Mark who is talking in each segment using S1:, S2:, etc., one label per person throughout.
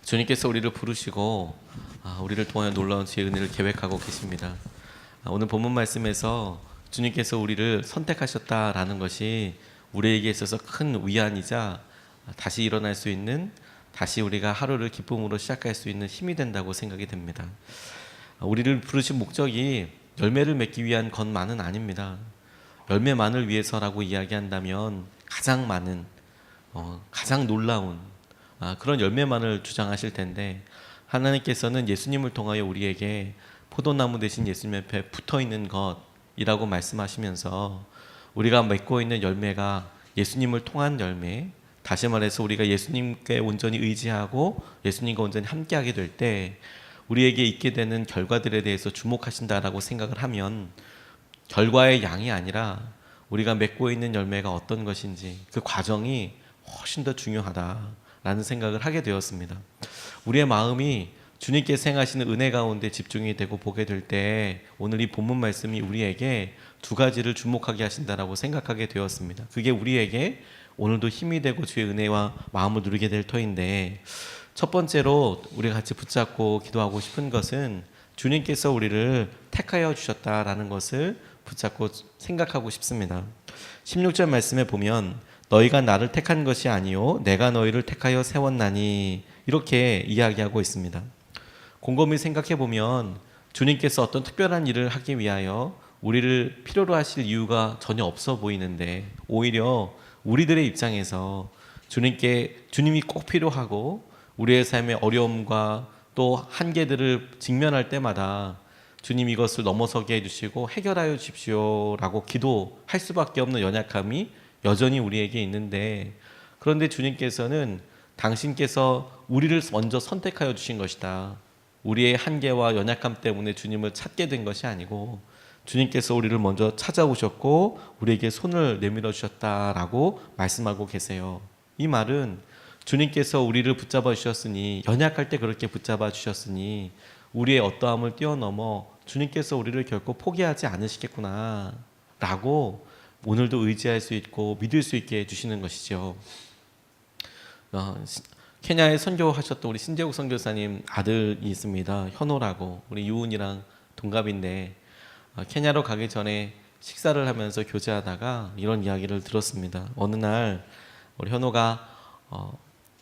S1: 주님께서 우리를 부르시고 우리를 통하여 놀라운 지혜의 은혜를 계획하고 계십니다. 오늘 본문 말씀에서 주님께서 우리를 선택하셨다라는 것이 우리에게 있어서 큰 위안이자 다시 일어날 수 있는, 다시 우리가 하루를 기쁨으로 시작할 수 있는 힘이 된다고 생각이 됩니다. 우리를 부르신 목적이 열매를 맺기 위한 것만은 아닙니다. 열매만을 위해서라고 이야기한다면 가장 많은, 가장 놀라운 그런 열매만을 주장하실 텐데, 하나님께서는 예수님을 통하여 우리에게 포도나무 대신 예수님 옆에 붙어있는 것이라고 말씀하시면서 우리가 맺고 있는 열매가 예수님을 통한 열매, 다시 말해서 우리가 예수님께 온전히 의지하고 예수님과 온전히 함께하게 될 때 우리에게 있게 되는 결과들에 대해서 주목하신다라고 생각을 하면, 결과의 양이 아니라 우리가 맺고 있는 열매가 어떤 것인지 그 과정이 훨씬 더 중요하다라는 생각을 하게 되었습니다. 우리의 마음이 주님께서 행하시는 은혜 가운데 집중이 되고 보게 될 때 오늘 이 본문 말씀이 우리에게 두 가지를 주목하게 하신다라고 생각하게 되었습니다. 그게 우리에게 오늘도 힘이 되고 주의 은혜와 마음을 누리게 될 터인데, 첫 번째로 우리가 같이 붙잡고 기도하고 싶은 것은 주님께서 우리를 택하여 주셨다라는 것을 붙잡고 생각하고 싶습니다. 16절 말씀에 보면 너희가 나를 택한 것이 아니요 내가 너희를 택하여 세웠나니, 이렇게 이야기하고 있습니다. 곰곰이 생각해 보면 주님께서 어떤 특별한 일을 하기 위하여 우리를 필요로 하실 이유가 전혀 없어 보이는데, 오히려 우리들의 입장에서 주님이 꼭 필요하고 우리의 삶의 어려움과 또 한계들을 직면할 때마다 주님 이것을 넘어서게 해주시고 해결하여 주십시오라고 기도할 수밖에 없는 연약함이 여전히 우리에게 있는데, 그런데 주님께서는 당신께서 우리를 먼저 선택하여 주신 것이다, 우리의 한계와 연약함 때문에 주님을 찾게 된 것이 아니고 주님께서 우리를 먼저 찾아오셨고 우리에게 손을 내밀어 주셨다라고 말씀하고 계세요. 이 말은 주님께서 우리를 붙잡아 주셨으니, 연약할 때 그렇게 붙잡아 주셨으니 우리의 어떠함을 뛰어넘어 주님께서 우리를 결코 포기하지 않으시겠구나 라고 오늘도 의지할 수 있고 믿을 수 있게 해주시는 것이죠. 케냐에 선교하셨던 우리 신재욱 선교사님 아들이 있습니다. 현호라고, 우리 유은이랑 동갑인데 케냐로 가기 전에 식사를 하면서 교제하다가 이런 이야기를 들었습니다. 어느 날 우리 현호가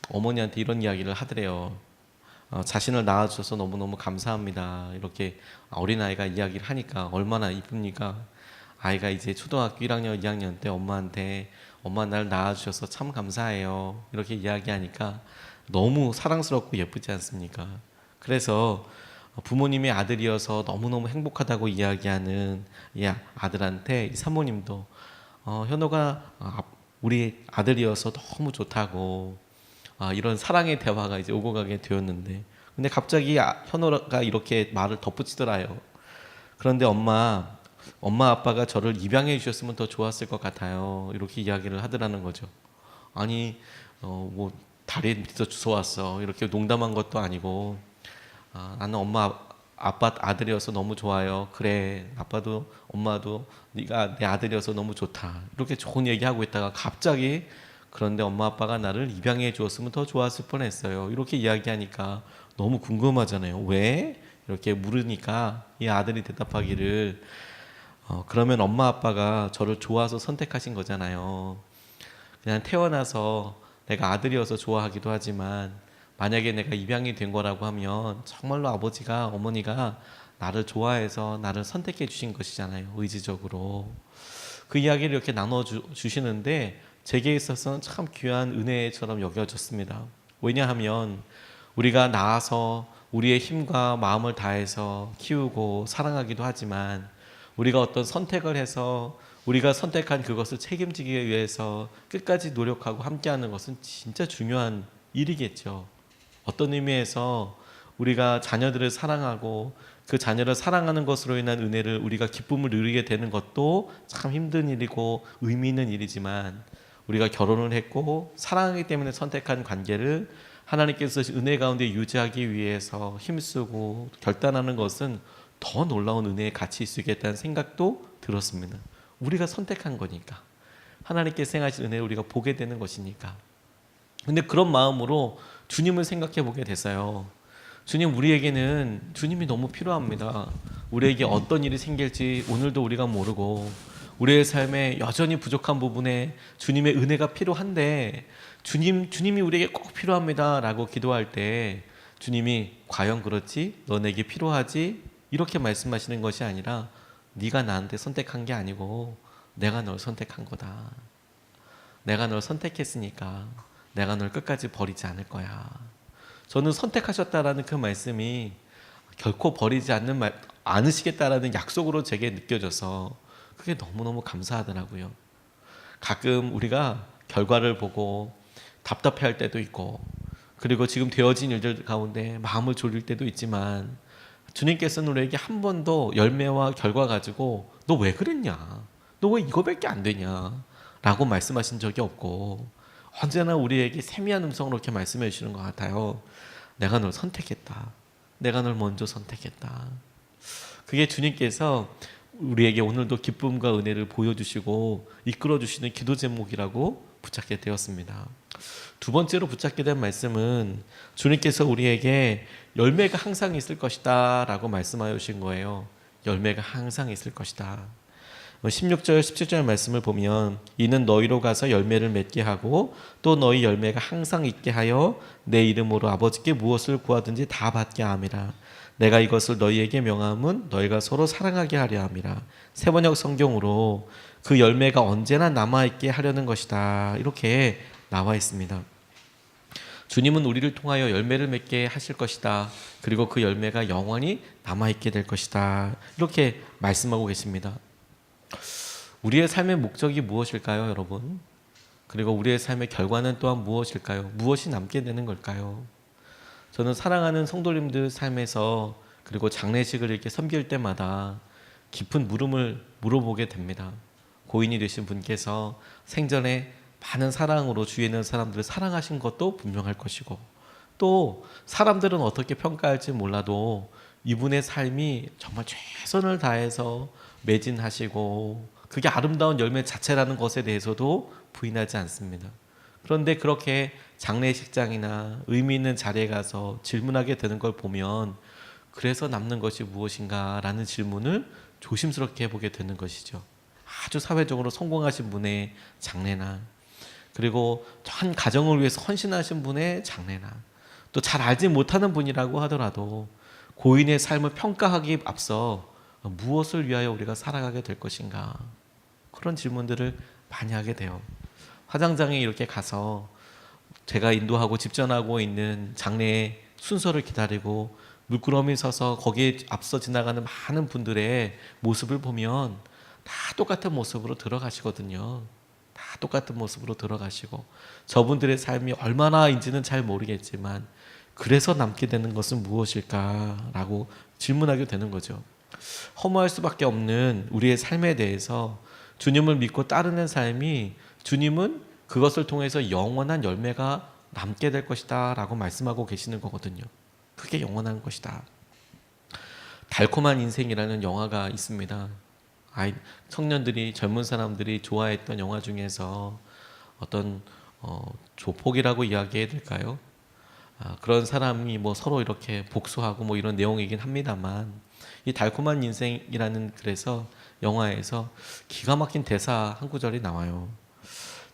S1: 어머니한테 이런 이야기를 하더래요. 자신을 낳아주셔서 너무너무 감사합니다. 이렇게 어린아이가 이야기를 하니까 얼마나 이쁩니까? 아이가 이제 초등학교 1학년, 2학년 때 엄마한테 엄마 날 낳아주셔서 참 감사해요, 이렇게 이야기하니까 너무 사랑스럽고 예쁘지 않습니까? 그래서 부모님의 아들이어서 너무너무 행복하다고 이야기하는 이 아들한테 이 사모님도 현호가 우리 아들이어서 너무 좋다고 이런 사랑의 대화가 이제 오고 가게 되었는데, 근데 갑자기 현호가 이렇게 말을 덧붙이더라요. 그런데 엄마 아빠가 저를 입양해 주셨으면 더 좋았을 것 같아요, 이렇게 이야기를 하더라는 거죠. 아니 뭐 다리 밑에서 주워왔어, 이렇게 농담한 것도 아니고 나는 엄마 아빠 아들이어서 너무 좋아요. 그래, 아빠도 엄마도 네가 내 아들이어서 너무 좋다, 이렇게 좋은 얘기하고 있다가 갑자기 그런데 엄마 아빠가 나를 입양해 주었으면 더 좋았을 뻔했어요, 이렇게 이야기하니까 너무 궁금하잖아요. 왜? 이렇게 물으니까 이 아들이 대답하기를 그러면 엄마 아빠가 저를 좋아서 선택하신 거잖아요. 그냥 태어나서 내가 아들이어서 좋아하기도 하지만 만약에 내가 입양이 된 거라고 하면 정말로 아버지가 어머니가 나를 좋아해서 나를 선택해 주신 것이잖아요, 의지적으로. 그 이야기를 이렇게 나눠 주시는데 제게 있어서는 참 귀한 은혜처럼 여겨졌습니다. 왜냐하면 우리가 낳아서 우리의 힘과 마음을 다해서 키우고 사랑하기도 하지만, 우리가 어떤 선택을 해서 우리가 선택한 그것을 책임지기 위해서 끝까지 노력하고 함께하는 것은 진짜 중요한 일이겠죠. 어떤 의미에서 우리가 자녀들을 사랑하고 그 자녀를 사랑하는 것으로 인한 은혜를, 우리가 기쁨을 누리게 되는 것도 참 힘든 일이고 의미 있는 일이지만, 우리가 결혼을 했고 사랑하기 때문에 선택한 관계를 하나님께서 은혜 가운데 유지하기 위해서 힘쓰고 결단하는 것은 더 놀라운 은혜의 가치 있을 수 있겠다는 생각도 들었습니다. 우리가 선택한 거니까, 하나님께서 행하신 은혜를 우리가 보게 되는 것이니까. 근데 그런 마음으로 주님을 생각해 보게 됐어요. 주님, 우리에게는 주님이 너무 필요합니다. 우리에게 어떤 일이 생길지 오늘도 우리가 모르고 우리의 삶에 여전히 부족한 부분에 주님의 은혜가 필요한데 주님이 우리에게 꼭 필요합니다라고 기도할 때 주님이 과연 그렇지? 너 내게 필요하지? 이렇게 말씀하시는 것이 아니라 네가 나한테 선택한 게 아니고 내가 널 선택한 거다. 내가 널 선택했으니까 내가 널 끝까지 버리지 않을 거야. 저는 선택하셨다라는 그 말씀이 결코 버리지 않으시겠다라는 약속으로 제게 느껴져서 그게 너무너무 감사하더라고요. 가끔 우리가 결과를 보고 답답해할 때도 있고 그리고 지금 되어진 일들 가운데 마음을 졸일 때도 있지만 주님께서는 우리에게 한 번도 열매와 결과 가지고 너 왜 그랬냐? 너 왜 이거밖에 안 되냐? 라고 말씀하신 적이 없고 언제나 우리에게 세미한 음성으로 이렇게 말씀해 주시는 것 같아요. 내가 널 선택했다. 내가 널 먼저 선택했다. 그게 주님께서 우리에게 오늘도 기쁨과 은혜를 보여주시고 이끌어주시는 기도 제목이라고 붙잡게 되었습니다. 두 번째로 붙잡게 된 말씀은 주님께서 우리에게 열매가 항상 있을 것이다 라고 말씀하여 주신 거예요. 열매가 항상 있을 것이다. 16절 17절 말씀을 보면 이는 너희로 가서 열매를 맺게 하고 또 너희 열매가 항상 있게 하여 내 이름으로 아버지께 무엇을 구하든지 다 받게 함이라. 내가 이것을 너희에게 명함은 너희가 서로 사랑하게 하려 함이라. 세번역 성경으로 그 열매가 언제나 남아있게 하려는 것이다. 이렇게 나와 있습니다. 주님은 우리를 통하여 열매를 맺게 하실 것이다. 그리고 그 열매가 영원히 남아있게 될 것이다. 이렇게 말씀하고 계십니다. 우리의 삶의 목적이 무엇일까요, 여러분? 그리고 우리의 삶의 결과는 또한 무엇일까요? 무엇이 남게 되는 걸까요? 저는 사랑하는 성도님들 삶에서 그리고 장례식을 이렇게 섬길 때마다 깊은 물음을 물어보게 됩니다. 고인이 되신 분께서 생전에 많은 사랑으로 주위에 있는 사람들을 사랑하신 것도 분명할 것이고 또 사람들은 어떻게 평가할지 몰라도 이분의 삶이 정말 최선을 다해서 매진하시고 그게 아름다운 열매 자체라는 것에 대해서도 부인하지 않습니다. 그런데 그렇게 장례식장이나 의미 있는 자리에 가서 질문하게 되는 걸 보면 그래서 남는 것이 무엇인가 라는 질문을 조심스럽게 해보게 되는 것이죠. 아주 사회적으로 성공하신 분의 장례나 그리고 한 가정을 위해서 헌신하신 분의 장례나 또 잘 알지 못하는 분이라고 하더라도 고인의 삶을 평가하기 앞서 무엇을 위하여 우리가 살아가게 될 것인가 그런 질문들을 많이 하게 돼요. 화장장에 이렇게 가서 제가 인도하고 집전하고 있는 장례의 순서를 기다리고 물끄러미 서서 거기에 앞서 지나가는 많은 분들의 모습을 보면 다 똑같은 모습으로 들어가시거든요. 다 똑같은 모습으로 들어가시고 저분들의 삶이 얼마나인지는 잘 모르겠지만 그래서 남게 되는 것은 무엇일까라고 질문하게 되는 거죠. 허무할 수밖에 없는 우리의 삶에 대해서 주님을 믿고 따르는 삶이 주님은 그것을 통해서 영원한 열매가 남게 될 것이다 라고 말씀하고 계시는 거거든요. 그게 영원한 것이다. 달콤한 인생이라는 영화가 있습니다. 청년들이 젊은 사람들이 좋아했던 영화 중에서 어떤 조폭이라고 이야기해야 될까요? 그런 사람이 뭐 서로 이렇게 복수하고 뭐 이런 내용이긴 합니다만 이 달콤한 인생이라는 그래서 영화에서 기가 막힌 대사 한 구절이 나와요.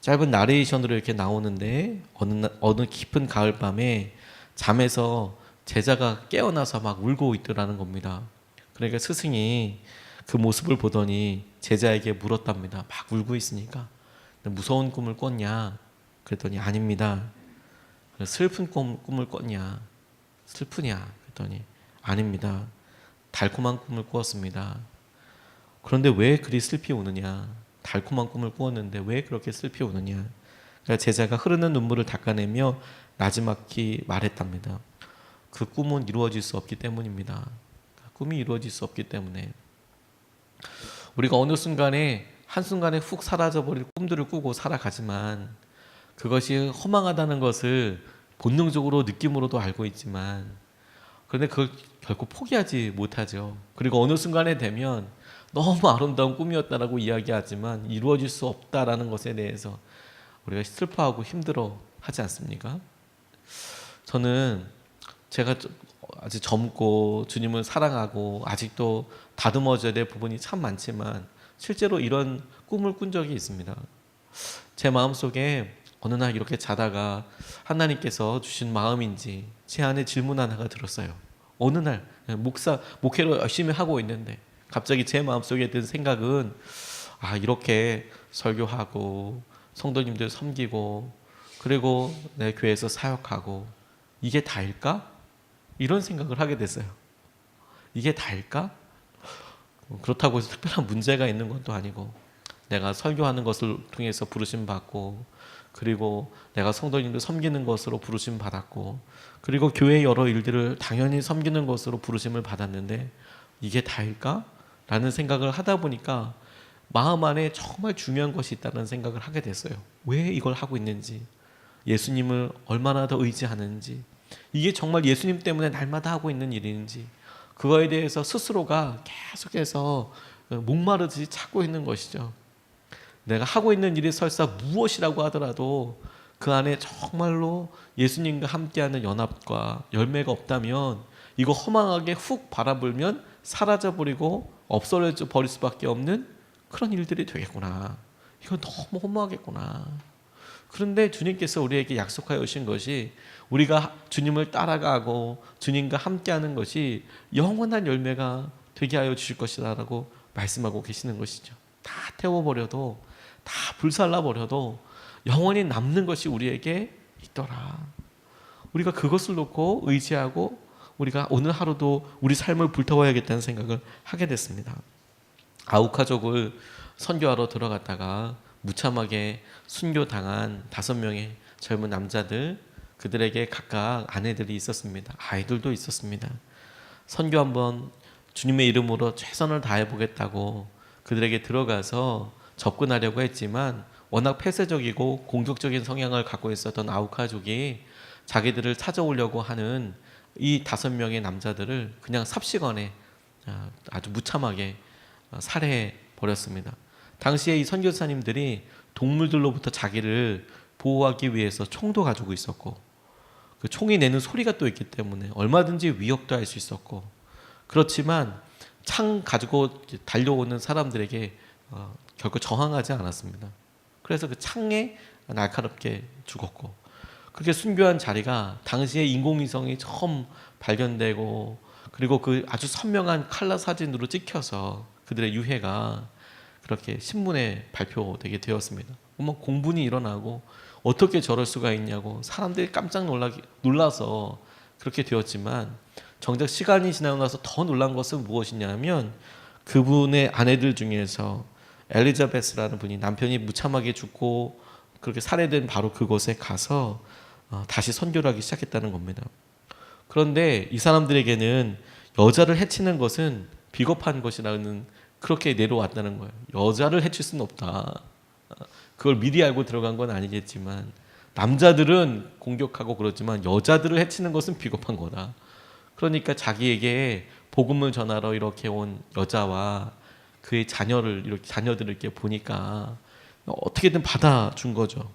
S1: 짧은 나레이션으로 이렇게 나오는데 어느 깊은 가을밤에 잠에서 제자가 깨어나서 막 울고 있더라는 겁니다. 그러니까 스승이 그 모습을 보더니 제자에게 물었답니다. 막 울고 있으니까 무서운 꿈을 꿨냐? 그랬더니 아닙니다. 슬픈 꿈을 꿨냐? 슬프냐? 그랬더니 아닙니다. 달콤한 꿈을 꾸었습니다. 그런데 왜 그리 슬피 우느냐? 달콤한 꿈을 꾸었는데 왜 그렇게 슬피 우느냐? 그러니까 제자가 흐르는 눈물을 닦아내며 나지막히 말했답니다. 그 꿈은 이루어질 수 없기 때문입니다. 꿈이 이루어질 수 없기 때문에 우리가 어느 순간에 한순간에 훅 사라져버릴 꿈들을 꾸고 살아가지만 그것이 허망하다는 것을 본능적으로 느낌으로도 알고 있지만 그런데 그걸 결코 포기하지 못하죠. 그리고 어느 순간에 되면 너무 아름다운 꿈이었다라고 이야기하지만 이루어질 수 없다라는 것에 대해서 우리가 슬퍼하고 힘들어 하지 않습니까? 저는 제가 아직 젊고 주님을 사랑하고 아직도 다듬어져야 될 부분이 참 많지만 실제로 이런 꿈을 꾼 적이 있습니다. 제 마음속에 어느 날 이렇게 자다가 하나님께서 주신 마음인지 제 안에 질문 하나가 들었어요. 어느 날 목회를 열심히 하고 있는데 갑자기 제 마음속에 든 생각은 이렇게 설교하고 성도님들 섬기고 그리고 내 교회에서 사역하고 이게 다일까? 이런 생각을 하게 됐어요. 이게 다일까? 그렇다고 해서 특별한 문제가 있는 것도 아니고 내가 설교하는 것을 통해서 부르심 받고 그리고 내가 성도님들 섬기는 것으로 부르심 받았고 그리고 교회의 여러 일들을 당연히 섬기는 것으로 부르심을 받았는데 이게 다일까? 라는 생각을 하다 보니까 마음 안에 정말 중요한 것이 있다는 생각을 하게 됐어요. 왜 이걸 하고 있는지, 예수님을 얼마나 더 의지하는지, 이게 정말 예수님 때문에 날마다 하고 있는 일인지 그거에 대해서 스스로가 계속해서 목마르듯이 찾고 있는 것이죠. 내가 하고 있는 일이 설사 무엇이라고 하더라도 그 안에 정말로 예수님과 함께하는 연합과 열매가 없다면 이거 허망하게 훅 바라보면 사라져버리고 없어져 버릴 수밖에 없는 그런 일들이 되겠구나. 이거 너무 허무하겠구나. 그런데 주님께서 우리에게 약속하여 오신 것이 우리가 주님을 따라가고 주님과 함께하는 것이 영원한 열매가 되게 하여 주실 것이라고 말씀하고 계시는 것이죠. 다 태워버려도 다 불살라버려도 영원히 남는 것이 우리에게 있더라. 우리가 그것을 놓고 의지하고 우리가 오늘 하루도 우리 삶을 불태워야겠다는 생각을 하게 됐습니다. 아우카족을 선교하러 들어갔다가 무참하게 순교당한 5명의 젊은 남자들, 그들에게 각각 아내들이 있었습니다. 아이들도 있었습니다. 선교 한번 주님의 이름으로 최선을 다해보겠다고 그들에게 들어가서 접근하려고 했지만 워낙 폐쇄적이고 공격적인 성향을 갖고 있었던 아우카족이 자기들을 찾아오려고 하는 이 5명의 남자들을 그냥 삽시간에 아주 무참하게 살해해 버렸습니다. 당시에 이 선교사님들이 동물들로부터 자기를 보호하기 위해서 총도 가지고 있었고 그 총이 내는 소리가 또 있기 때문에 얼마든지 위협도 할 수 있었고 그렇지만 창 가지고 달려오는 사람들에게 결코 저항하지 않았습니다. 그래서 그 창에 날카롭게 죽었고 그렇게 순교한 자리가 당시에 인공위성이 처음 발견되고 그리고 그 아주 선명한 칼라 사진으로 찍혀서 그들의 유해가 그렇게 신문에 발표되게 되었습니다. 공분이 일어나고 어떻게 저럴 수가 있냐고 사람들이 깜짝 놀라서 그렇게 되었지만 정작 시간이 지나고 나서 더 놀란 것은 무엇이냐면 그분의 아내들 중에서 엘리자베스라는 분이 남편이 무참하게 죽고 그렇게 살해된 바로 그곳에 가서 다시 선교를 하기 시작했다는 겁니다. 그런데 이 사람들에게는 여자를 해치는 것은 비겁한 것이라는 그렇게 내려왔다는 거예요. 여자를 해칠 수는 없다. 그걸 미리 알고 들어간 건 아니겠지만 남자들은 공격하고 그렇지만 여자들을 해치는 것은 비겁한 거다. 그러니까 자기에게 복음을 전하러 이렇게 온 여자와 그의 자녀들을 이렇게 보니까 어떻게든 받아준 거죠.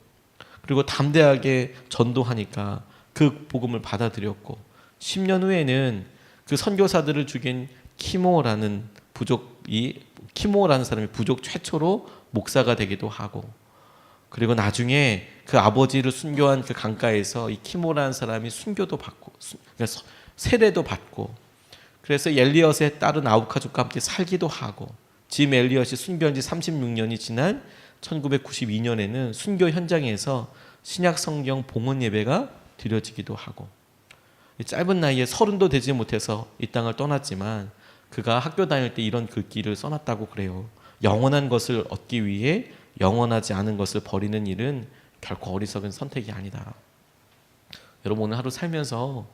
S1: 그리고 담대하게 전도하니까 그 복음을 받아들였고 10년 후에는 그 선교사들을 죽인 키모라는 사람이 부족 최초로 목사가 되기도 하고 그리고 나중에 그 아버지를 순교한 그 강가에서 이 키모라는 사람이 순교도 받고 세례도 받고 그래서 엘리엇의 딸은 아우카족과 함께 살기도 하고 짐 엘리엇이 순교한 지 36년이 지난 1992년에는 순교 현장에서 신약 성경 봉헌 예배가 드려지기도 하고 짧은 나이에 30도 되지 못해서 이 땅을 떠났지만 그가 학교 다닐 때 이런 글귀를 써놨다고 그래요. 영원한 것을 얻기 위해 영원하지 않은 것을 버리는 일은 결코 어리석은 선택이 아니다. 여러분 오늘 하루 살면서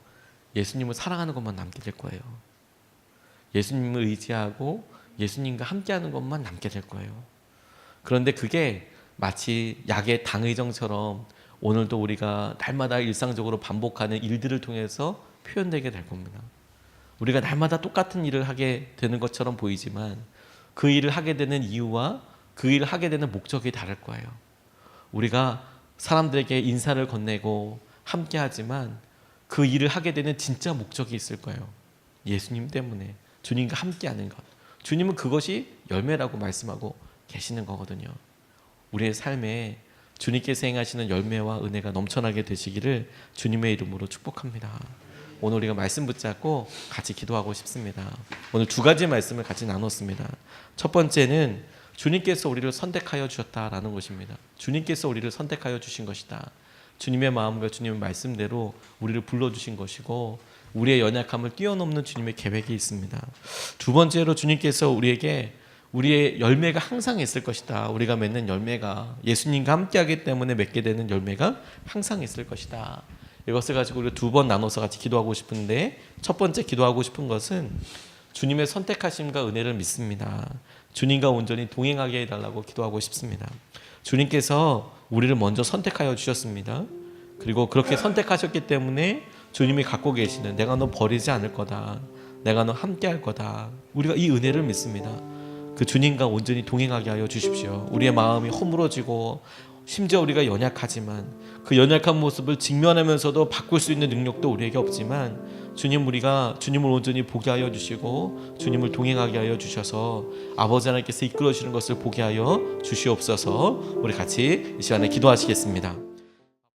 S1: 예수님을 사랑하는 것만 남게 될 거예요. 예수님을 의지하고 예수님과 함께하는 것만 남게 될 거예요. 그런데 그게 마치 약의 당의정처럼 오늘도 우리가 날마다 일상적으로 반복하는 일들을 통해서 표현되게 될 겁니다. 우리가 날마다 똑같은 일을 하게 되는 것처럼 보이지만 그 일을 하게 되는 이유와 그 일을 하게 되는 목적이 다를 거예요. 우리가 사람들에게 인사를 건네고 함께 하지만 그 일을 하게 되는 진짜 목적이 있을 거예요. 예수님 때문에 주님과 함께하는 것. 주님은 그것이 열매라고 말씀하고 계시는 거거든요. 우리의 삶에 주님께서 행하시는 열매와 은혜가 넘쳐나게 되시기를 주님의 이름으로 축복합니다. 오늘 우리가 말씀 붙잡고 같이 기도하고 싶습니다. 오늘 두 가지 말씀을 같이 나눴습니다. 첫 번째는 주님께서 우리를 선택하여 주셨다라는 것입니다. 주님께서 우리를 선택하여 주신 것이다. 주님의 마음과 주님의 말씀대로 우리를 불러주신 것이고 우리의 연약함을 뛰어넘는 주님의 계획이 있습니다. 두 번째로 주님께서 우리에게 우리의 열매가 항상 있을 것이다. 우리가 맺는 열매가 예수님과 함께하기 때문에 맺게 되는 열매가 항상 있을 것이다. 이것을 가지고 우리가 두 번 나눠서 같이 기도하고 싶은데, 첫 번째 기도하고 싶은 것은 주님의 선택하심과 은혜를 믿습니다. 주님과 온전히 동행하게 해달라고 기도하고 싶습니다. 주님께서 우리를 먼저 선택하여 주셨습니다. 그리고 그렇게 선택하셨기 때문에 주님이 갖고 계시는 내가 너 버리지 않을 거다, 내가 너 함께 할 거다, 우리가 이 은혜를 믿습니다. 그 주님과 온전히 동행하게 하여 주십시오. 우리의 마음이 허물어지고 심지어 우리가 연약하지만 그 연약한 모습을 직면하면서도 바꿀 수 있는 능력도 우리에게 없지만 우리가 주님을 온전히 보게 하여 주시고 주님을 동행하게 하여 주셔서 아버지 하나님께서 이끌어 주시는 것을 보게 하여 주시옵소서. 우리 같이 이 시간에 기도하시겠습니다.